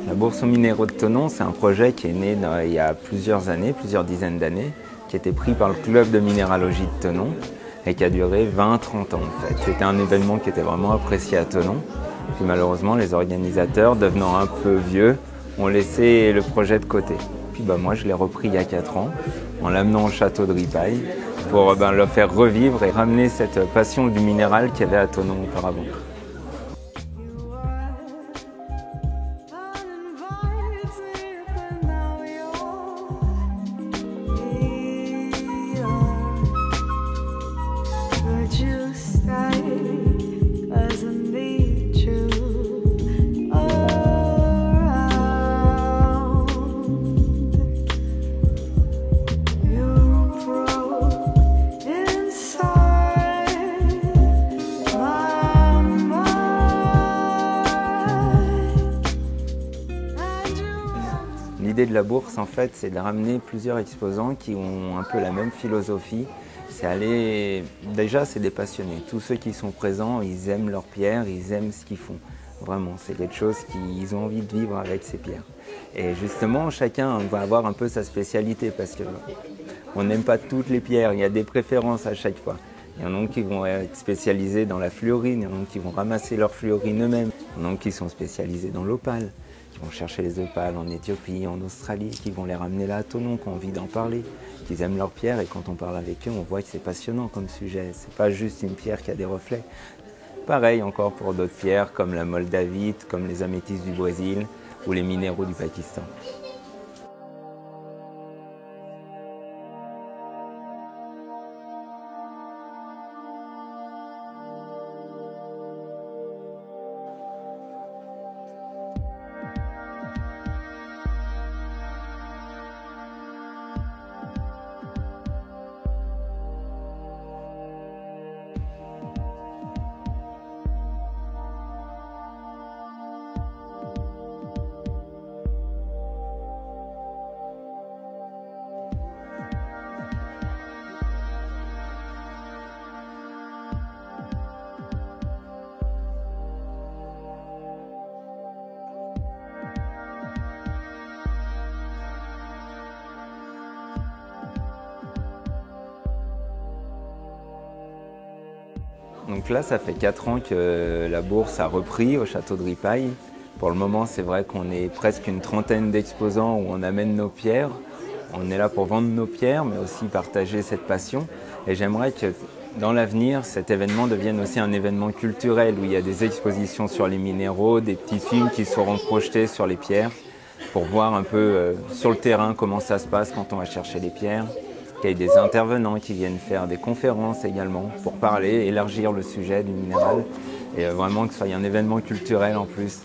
La Bourse aux minéraux de Thonon, c'est un projet qui est né il y a plusieurs années, plusieurs dizaines d'années, qui a été pris par le club de minéralogie de Thonon et qui a duré 20-30 ans en fait. C'était un événement qui était vraiment apprécié à Thonon. Puis malheureusement, les organisateurs, devenant un peu vieux, ont laissé le projet de côté. Puis moi, je l'ai repris il y a 4 ans, en l'amenant au château de Ripaille, pour le faire revivre et ramener cette passion du minéral qu'il y avait à Thonon auparavant. L'idée de la bourse, en fait, c'est de ramener plusieurs exposants qui ont un peu la même philosophie. Déjà, c'est des passionnés. Tous ceux qui sont présents, ils aiment leurs pierres, ils aiment ce qu'ils font. Vraiment, c'est quelque chose qu'ils ont envie de vivre avec ces pierres. Et justement, chacun va avoir un peu sa spécialité parce qu'on n'aime pas toutes les pierres, il y a des préférences à chaque fois. Il y en a qui vont être spécialisés dans la fluorine, il y en a qui vont ramasser leur fluorine eux-mêmes, il y en a qui sont spécialisés dans l'opale, qui vont chercher les opales en Éthiopie, en Australie, qui vont les ramener là à Thonon, qui ont envie d'en parler, qui aiment leurs pierres et quand on parle avec eux, on voit que c'est passionnant comme sujet. C'est pas juste une pierre qui a des reflets. Pareil encore pour d'autres pierres comme la moldavite, comme les améthystes du Brésil ou les minéraux du Pakistan. Donc là, ça fait 4 ans que la bourse a repris au château de Ripaille. Pour le moment, c'est vrai qu'on est presque une trentaine d'exposants où on amène nos pierres. On est là pour vendre nos pierres, mais aussi partager cette passion. Et j'aimerais que dans l'avenir, cet événement devienne aussi un événement culturel où il y a des expositions sur les minéraux, des petits films qui seront projetés sur les pierres pour voir un peu sur le terrain comment ça se passe quand on va chercher les pierres. Qu'il y ait des intervenants qui viennent faire des conférences également pour parler, élargir le sujet du minéral et vraiment que ce soit un événement culturel en plus.